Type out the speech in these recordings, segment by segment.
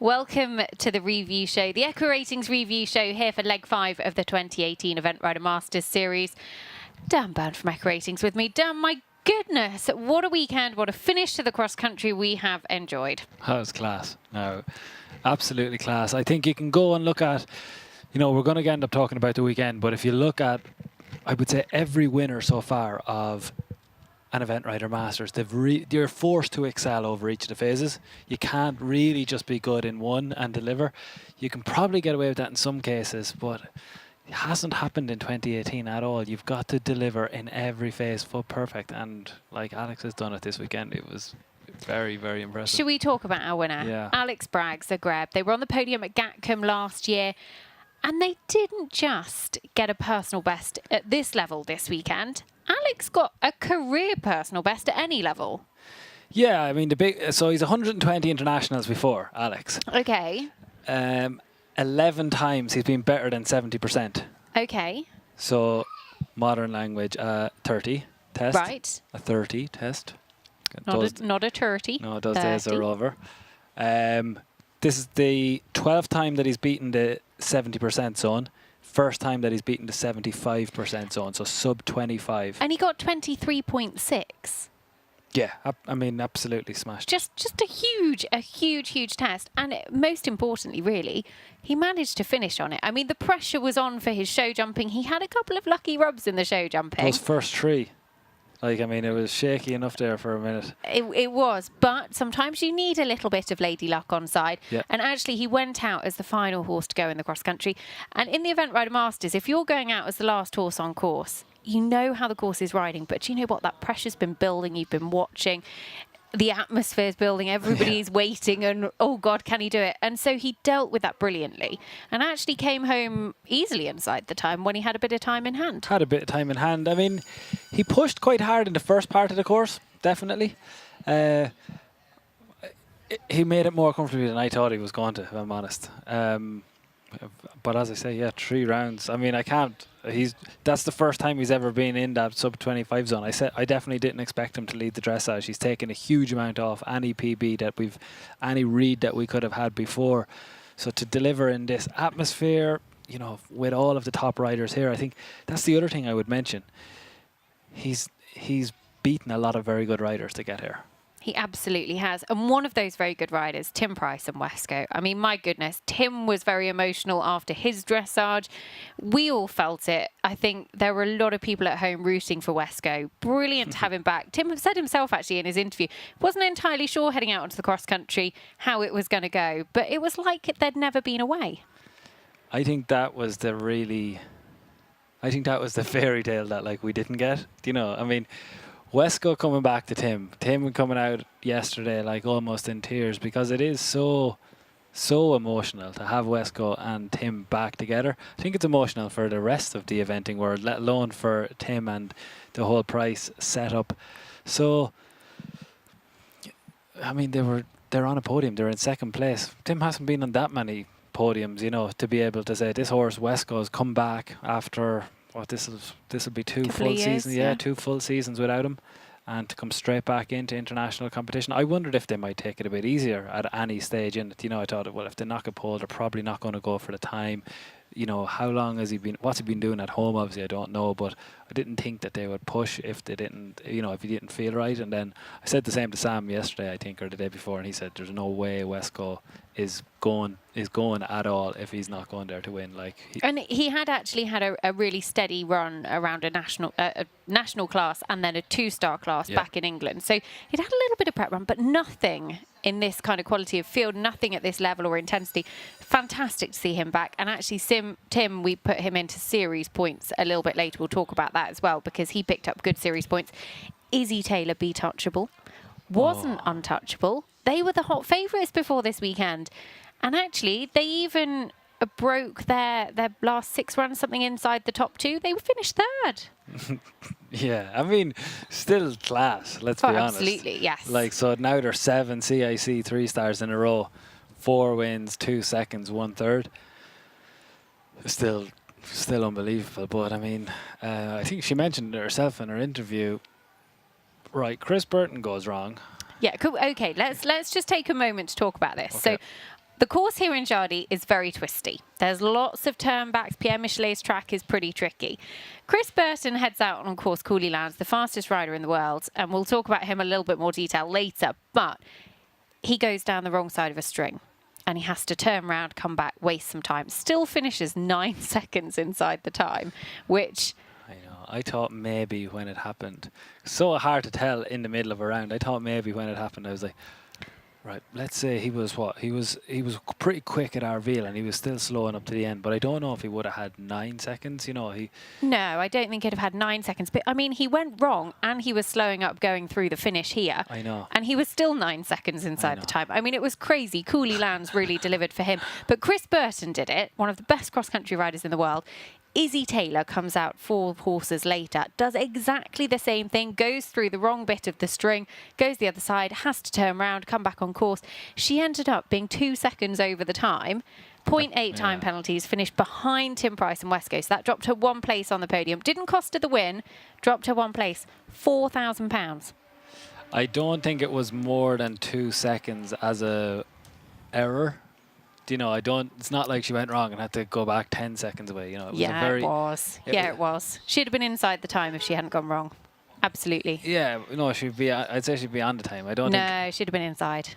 Welcome to the review show, the EquiRatings review show here for leg 5 of the 2018 Event Rider Masters series. Dan Byrne from EquiRatings with me. Dan, my goodness, what a weekend, what a finish to the cross country we have enjoyed. That was class. No, absolutely class. I think you can go and look at, we're going to end up talking about the weekend, but if you look at, I would say, every winner so far of an Event Rider Masters, you're forced to excel over each of the phases. You can't really just be good in one and deliver. You can probably get away with that in some cases, but it hasn't happened in 2018 at all. You've got to deliver in every phase full perfect, and like Alex has done it this weekend, it was very, very impressive. Should we talk about our winner? Yeah. Alex Braggs, a Greb. They were on the podium at Gatcombe last year, and they didn't just get a personal best at this level this weekend. Alex got a career personal best at any level. Yeah, I mean, so he's 120 internationals before, Alex. Okay. 11 times he's been better than 70%. Okay. So, modern language, 30 test. Right. A 30 test. Not a 30. No, those days are over. This is the 12th time that he's beaten the 70% zone. First time that he's beaten the 75% zone, so sub 25. And he got 23.6. Yeah, I mean, absolutely smashed. Just a huge test. And most importantly, really, he managed to finish on it. I mean, the pressure was on for his show jumping. He had a couple of lucky rubs in the show jumping. Those first three. Like, I mean, it was shaky enough there for a minute. It was, but sometimes you need a little bit of lady luck on side. Yeah. And actually, he went out as the final horse to go in the cross country. And in the Event Rider Masters, if you're going out as the last horse on course, you know how the course is riding, but you know what? That pressure's been building. You've been watching. The atmosphere's building. Everybody's waiting and, oh, God, can he do it? And so he dealt with that brilliantly and actually came home easily inside the time when he had a bit of time in hand. Had a bit of time in hand. I mean, he pushed quite hard in the first part of the course, definitely. He made it more comfortable than I thought he was going to, if I'm honest. But as I say, yeah, 3 rounds. I mean, that's the first time he's ever been in that sub 25 zone. I definitely didn't expect him to lead the dressage. He's taken a huge amount off any PB any read that we could have had before. So to deliver in this atmosphere, with all of the top riders here, I think that's the other thing I would mention. He's beaten a lot of very good riders to get here. He absolutely has. And one of those very good riders, Tim Price and Wesco. I mean, my goodness, Tim was very emotional after his dressage. We all felt it. I think there were a lot of people at home rooting for Wesco. Brilliant to have him back. Tim said himself, actually, in his interview, wasn't entirely sure heading out onto the cross country how it was going to go. But it was like they'd never been away. I think that was the fairy tale that, we didn't get. I mean, Wesco coming back to Tim coming out yesterday almost in tears, because it is so emotional to have Wesco and Tim back together. I think it's emotional for the rest of the eventing world, let alone for Tim and the whole Price setup. So, I mean, they're on a podium. They're in second place. Tim hasn't been on that many podiums, to be able to say this horse Wesco's come back after. This will be 2 full seasons. Yeah, 2 full seasons without him, and to come straight back into international competition. I wondered if they might take it a bit easier at any stage in it. I thought, well, if they knock a pole, they're probably not going to go for the time. How long has he been? What's he been doing at home? Obviously, I don't know, but I didn't think that they would push if they didn't. If he didn't feel right. And then I said the same to Sam yesterday, I think, or the day before, and he said there's no way Wesco is going at all if he's not going there to win. And he had actually had a really steady run around a national class and then a 2-star class back in England. So he'd had a little bit of prep run, but nothing in this kind of quality of field, nothing at this level or intensity. Fantastic to see him back. And actually, Tim, we put him into series points a little bit later. We'll talk about that as well, because he picked up good series points. Izzy Taylor, be touchable. Wasn't untouchable. They were the hot favourites before this weekend. And actually, they even broke their last 6 runs, something inside the top 2. They finished 3rd. Yeah, I mean, still class, let's be honest. Absolutely, yes. So now they're 7 CIC 3-stars in a row. 4 wins, 2 seconds, 1/3. Still unbelievable. But, I mean, I think she mentioned it herself in her interview. Right, Chris Burton goes wrong. Yeah, cool. Okay, let's just take a moment to talk about this. Okay. So The course here in Jardy is very twisty. There's lots of turnbacks. Pierre Michelet's track is pretty tricky. Chris Burton heads out on course Cooley Lands, the fastest rider in the world, and we'll talk about him a little bit more detail later, but he goes down the wrong side of a string and he has to turn around, come back, waste some time. Still finishes 9 seconds inside the time, which... I know. I thought maybe when it happened, so hard to tell in the middle of a round, I thought maybe when it happened, I was like, right, let's say he was what? He was pretty quick at Arville and he was still slowing up to the end, but I don't know if he would have had 9 seconds, you know. No, I don't think he'd have had 9 seconds. But, I mean, he went wrong and he was slowing up going through the finish here. I know. And he was still 9 seconds inside the time. I mean, it was crazy. Cooley Lands really delivered for him. But Chris Burton did it, one of the best cross-country riders in the world. Izzy Taylor comes out 4 horses later, does exactly the same thing, goes through the wrong bit of the string, goes the other side, has to turn around, come back on course. She ended up being 2 seconds over the time, 0.8 time penalties, finished behind Tim Price and Wesco. So that dropped her 1 place on the podium. Didn't cost her the win, dropped her 1 place, £4,000. I don't think it was more than 2 seconds as a error. You know, it's not like she went wrong and had to go back 10 seconds away. You know, it was it was. She'd have been inside the time if she hadn't gone wrong. Absolutely. Yeah, no, I'd say she'd be on the time. I don't think. No, she'd have been inside.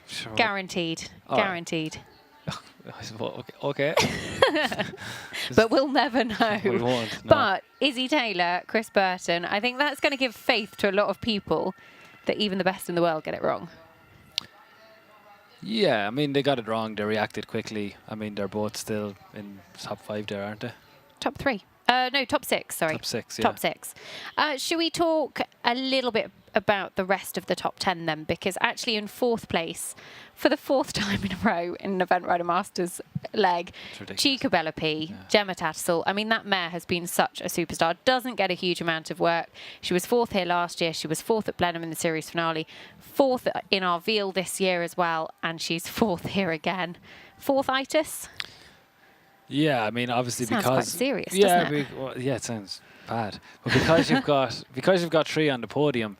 Sure. Guaranteed. Guaranteed. Okay. But we'll never know. We won't. No. But Izzy Taylor, Chris Burton, I think that's going to give faith to a lot of people that even the best in the world get it wrong. Yeah, I mean, they got it wrong. They reacted quickly. I mean, they're both still in top 5 there, aren't they? Top 3. No, top 6, sorry. Top 6, yeah. Top 6. Should we talk a little bit about the rest of the top 10 then? Because actually in 4th place, for the 4th time in a row in an Event Rider Masters leg, Chica Bella P, Gemma Tattersall. I mean, that mare has been such a superstar. Doesn't get a huge amount of work. She was 4th here last year. She was 4th at Blenheim in the series finale. 4th in Arville this year as well. And she's 4th here again. 4th itis? Yeah, I mean, obviously sounds because... quite serious, doesn't it? Yeah, it sounds bad. But because you've got 3 on the podium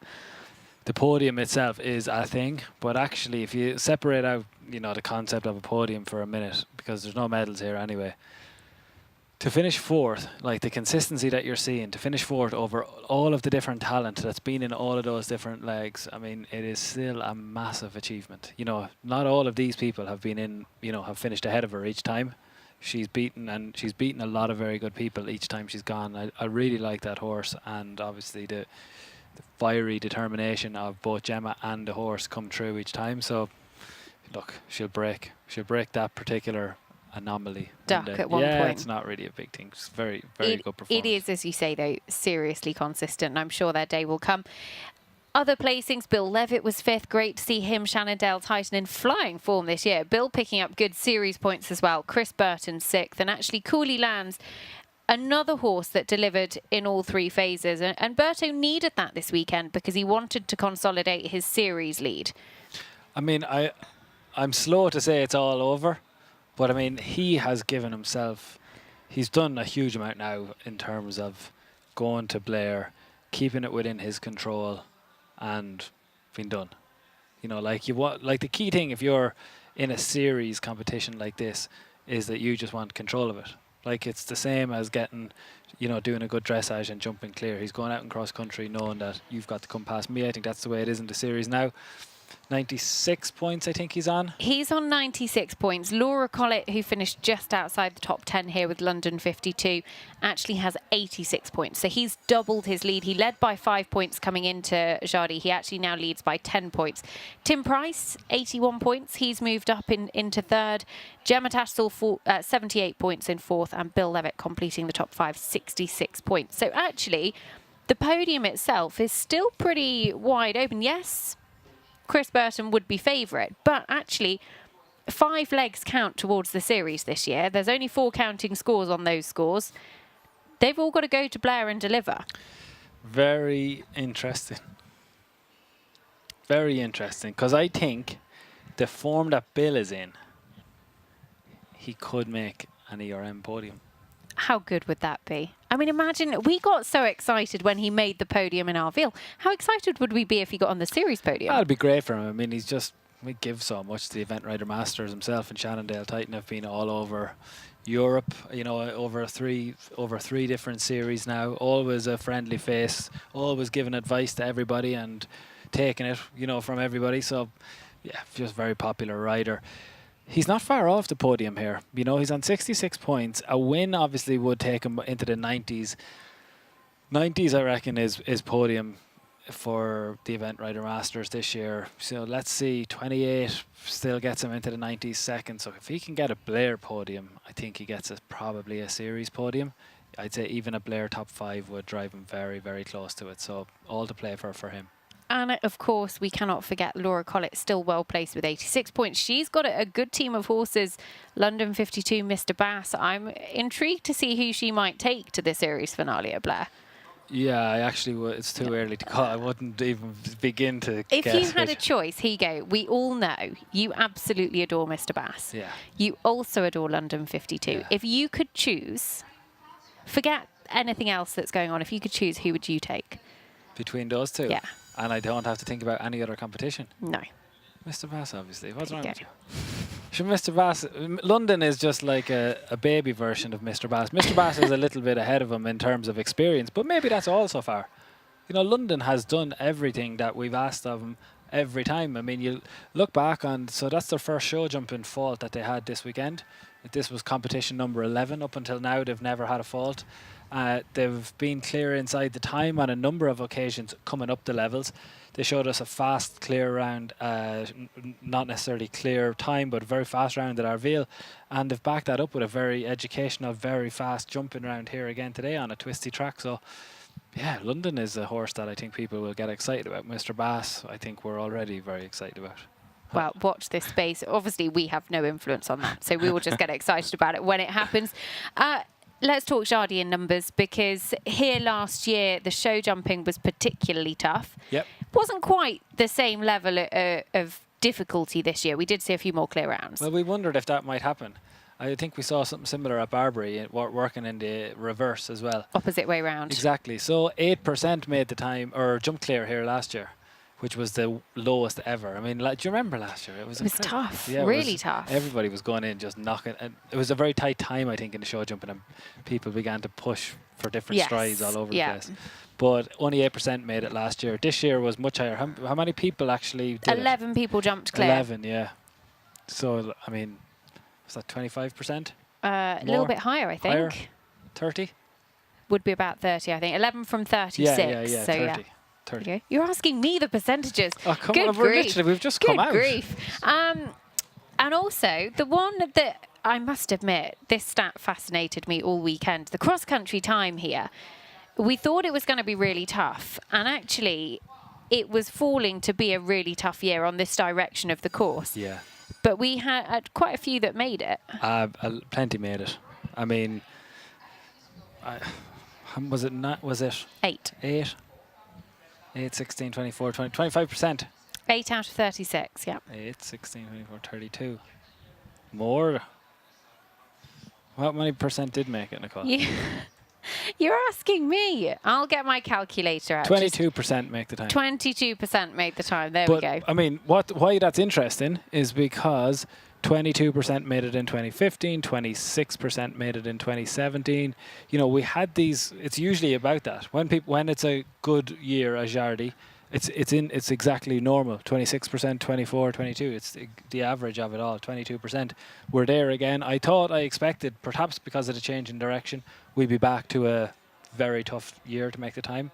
itself is a thing. But actually, if you separate out, you know, the concept of a podium for a minute, because there's no medals here anyway, to finish 4th, like the consistency that you're seeing, to finish 4th over all of the different talent that's been in all of those different legs, I mean, it is still a massive achievement. You know, not all of these people have been in, you know, have finished ahead of her each time. She's beaten a lot of very good people each time she's gone. I really like that horse, and obviously the fiery determination of both Gemma and the horse come true each time. So look, she'll break that particular anomaly. Duck at one point. Yeah, it's not really a big thing. It's very good performance. It is, as you say, though, seriously consistent, and I'm sure their day will come. Other placings, Bill Levitt was 5th. Great to see him. Shannondale Titan in flying form this year. Bill picking up good series points as well. Chris Burton 6th. And actually Cooley Lands, another horse that delivered in all 3 phases. And Berto needed that this weekend because he wanted to consolidate his series lead. I mean, I'm slow to say it's all over. But I mean, he has given himself... He's done a huge amount now in terms of going to Blair, keeping it within his control, and been done. You know, like the key thing if you're in a series competition like this is that you just want control of it. Like it's the same as getting, you know, doing a good dressage and jumping clear. He's going out in cross country knowing that you've got to come past me. I think that's the way it is in the series now. 96 points, I think he's on. He's on 96 points. Laura Collett, who finished just outside the top 10 here with London 52, actually has 86 points. So he's doubled his lead. He led by 5 points coming into Jardy. He actually now leads by 10 points. Tim Price, 81 points. He's moved up into 3rd. Gemma Tattersall, 78 points in 4th. And Bill Levitt completing the top 5, 66 points. So actually, the podium itself is still pretty wide open. Yes, Chris Burton would be favourite, but actually 5 legs count towards the series this year. There's only 4 counting scores on those scores. They've all got to go to Blair and deliver. Very interesting. Very interesting, because I think the form that Bill is in, he could make an ERM podium. How good would that be? I mean, imagine, we got so excited when he made the podium in Arville. How excited would we be if he got on the series podium? That'd be great for him. I mean, he's just we give so much to the Event Rider Masters. Himself and Shannondale Titan have been all over Europe, over three different series now. Always a friendly face, always giving advice to everybody and taking it, from everybody. So, yeah, just very popular rider. He's not far off the podium here. He's on 66 points. A win obviously would take him into the 90s. 90s, I reckon, is podium for the Event Rider Masters this year. So let's see, 28 still gets him into the 90s second. So if he can get a Blair podium, I think he gets probably a series podium. I'd say even a Blair top 5 would drive him very, very close to it. So all to play for him. And of course, we cannot forget Laura Collett, still well placed with 86 points. She's got a good team of horses. London 52, Mr. Bass. I'm intrigued to see who she might take to the series finale at Blair. Yeah, I actually it's too early to call. I wouldn't even begin to If guess. you had a choice, here you go. We all know you absolutely adore Mr. Bass. Yeah. You also adore London 52. Yeah. If you could choose, forget anything else that's going on. If you could choose, who would you take? Between those two? Yeah. And I don't have to think about any other competition? No. Mr. Bass, obviously. What's wrong with you? Sure, Mr. Bass, London is just like a baby version of Mr. Bass. Mr. Bass is a little bit ahead of him in terms of experience, but maybe that's all so far. London has done everything that we've asked of him every time. I mean, you look back on, so that's their first show jumping fault that they had this weekend. This was competition number 11. Up until now, they've never had a fault. They've been clear inside the time on a number of occasions coming up the levels. They showed us a fast, clear round, not necessarily clear time, but a very fast round at Arville. And they've backed that up with a very educational, very fast jumping round here again today on a twisty track. So, yeah, London is a horse that I think people will get excited about. Mr. Bass, I think we're already very excited about. Well, watch this space. Obviously, we have no influence on that, so we will just get excited about it when it happens. Let's talk Jardy in numbers, because here last year, the show jumping was particularly tough. Yep. Wasn't quite the same level of difficulty this year. We did see a few more clear rounds. Well, we wondered if that might happen. I think we saw something similar at Barbary, working in the reverse as well. Opposite way round. Exactly. So 8% made the time, or jump clear here last year, which was the lowest ever. I mean, do you remember last year? It was tough, yeah, really tough. Everybody was going in just knocking. And it was a very tight time, I think, in the show jumping, and people began to push for different strides all over the place. But only 8% made it last year. This year was much higher. How many people actually did 11 people jumped clear. 11, yeah. So, I mean, was that 25%? A little bit higher, I think. Higher? 30? Would be about 30, I think. 11 from 36. Yeah, so 30. Yeah. 30. Okay. You're asking me the percentages. Oh, come Good on. grief. We've just Good come out. grief. And also, the one that I must admit, this stat fascinated me all weekend. The cross-country time here. We thought it was going to be really tough. And actually, it was falling to be a really tough year on this direction of the course. Yeah. But we had quite a few that made it. Plenty made it. I mean, was it 8. 8? 8, 16, 24, 20, 25%. 8 out of 36, yeah. 8, 16, 24, 32. More. How many percent did make it, Nicole? You're asking me. I'll get my calculator out. 22% make the time. 22% made the time. There we go. I mean, why that's interesting is because 22% made it in 2015, 26% made it in 2017. We had these. It's usually about that. When it's a good year as Jardy, it's exactly normal. 26%, 24, 22. It's the average of it all. 22%. We're there again. I expected, perhaps because of the change in direction, we'd be back to a very tough year to make the time.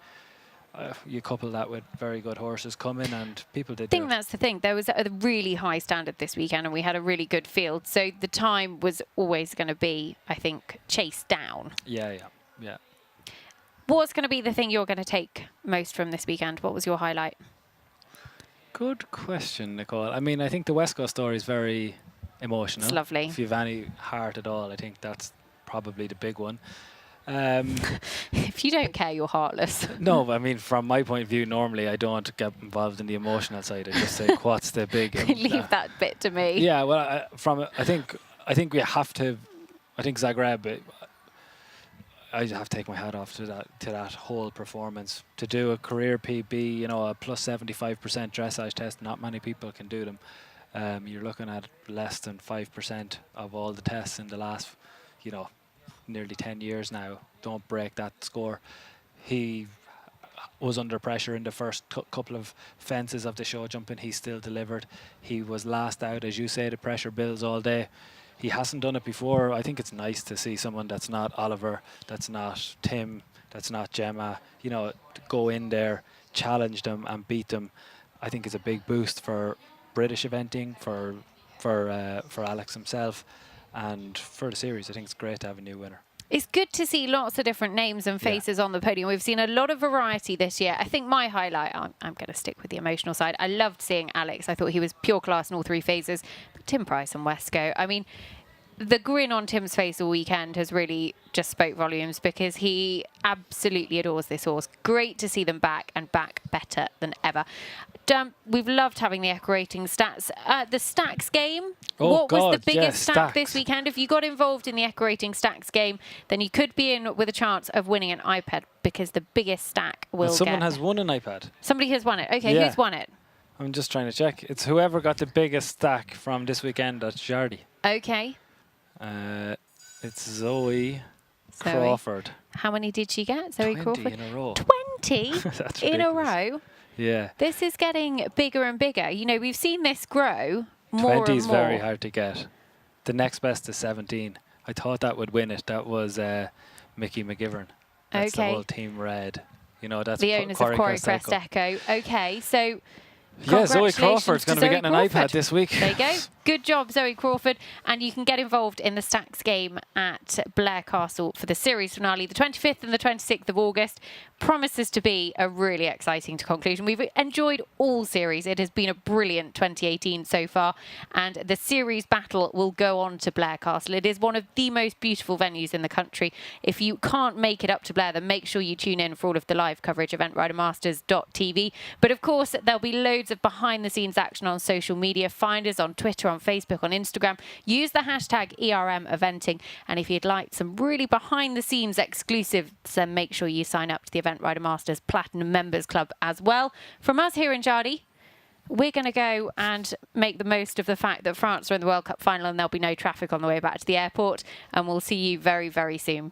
You couple that with very good horses coming, and people did. I think that's the thing. There was a really high standard this weekend, and we had a really good field. So the time was always going to be, I think, chased down. Yeah. What's going to be the thing you're going to take most from this weekend? What was your highlight? Good question, Nicole. I mean, I think the West Coast story is very emotional. It's lovely. If you've any heart at all, I think that's probably the big one. If you don't care, you're heartless. No, I mean, from my point of view, normally I don't get involved in the emotional side. I just say, what's the big... Leave that bit to me. Yeah, well, I think we have to... I think Zagreb... I have to take my hat off to that whole performance. To do a career PB, a plus 75% dressage test, not many people can do them. You're looking at less than 5% of all the tests in the last, nearly 10 years now. Don't break that score. He was under pressure in the first couple of fences of the show jumping. He still delivered. He was last out. As you say, the pressure builds all day. He hasn't done it before. I think it's nice to see someone that's not Oliver, that's not Tim, that's not Gemma, go in there, challenge them and beat them. I think it's a big boost for British eventing, for Alex himself, and for the series. I think it's great to have a new winner. It's good to see lots of different names and faces on the podium. We've seen a lot of variety this year. I think my highlight, I'm going to stick with the emotional side. I loved seeing Alex. I thought he was pure class in all three phases. But Tim Price and Wesco, I mean, the grin on Tim's face all weekend has really just spoke volumes, because he absolutely adores this horse. Great to see them back, and back better than ever. We've loved having the EquiRatings stats. The stacks game. What was the biggest stack this weekend? If you got involved in the EquiRatings stacks game, then you could be in with a chance of winning an iPad, because the biggest stack will Someone has won an iPad. Somebody has won it. Okay, who's won it? I'm just trying to check. It's whoever got the biggest stack from this weekend at Jardy. Okay. It's Zoe Crawford. How many did she get, Zoe 20 Crawford? in a row. 20 That's in a ridiculous. row? Yeah. This is getting bigger and bigger. We've seen this grow more 20 is and more. very hard to get. The next best is 17. I thought that would win it. That was Mickey McGivern. That's the whole Team Red. That's the owners of Quarry Crest Echo. Okay, so Zoe Crawford's going to be getting an iPad this week. There you go. Good job, Zoe Crawford. And you can get involved in the stacks game at Blair Castle for the series finale, the 25th and the 26th of August. Promises to be a really exciting conclusion. We've enjoyed all series. It has been a brilliant 2018 so far. And the series battle will go on to Blair Castle. It is one of the most beautiful venues in the country. If you can't make it up to Blair, then make sure you tune in for all of the live coverage, eventridermasters.tv. But of course, there'll be loads of behind-the-scenes action on social media. Find us on Twitter, on Facebook, on Instagram. Use the hashtag ERMEventing. And if you'd like some really behind-the-scenes exclusives, then make sure you sign up to the Event Rider Masters Platinum Members Club as well. From us here in Jardy, we're going to go and make the most of the fact that France are in the World Cup final and there'll be no traffic on the way back to the airport. And we'll see you very, very soon.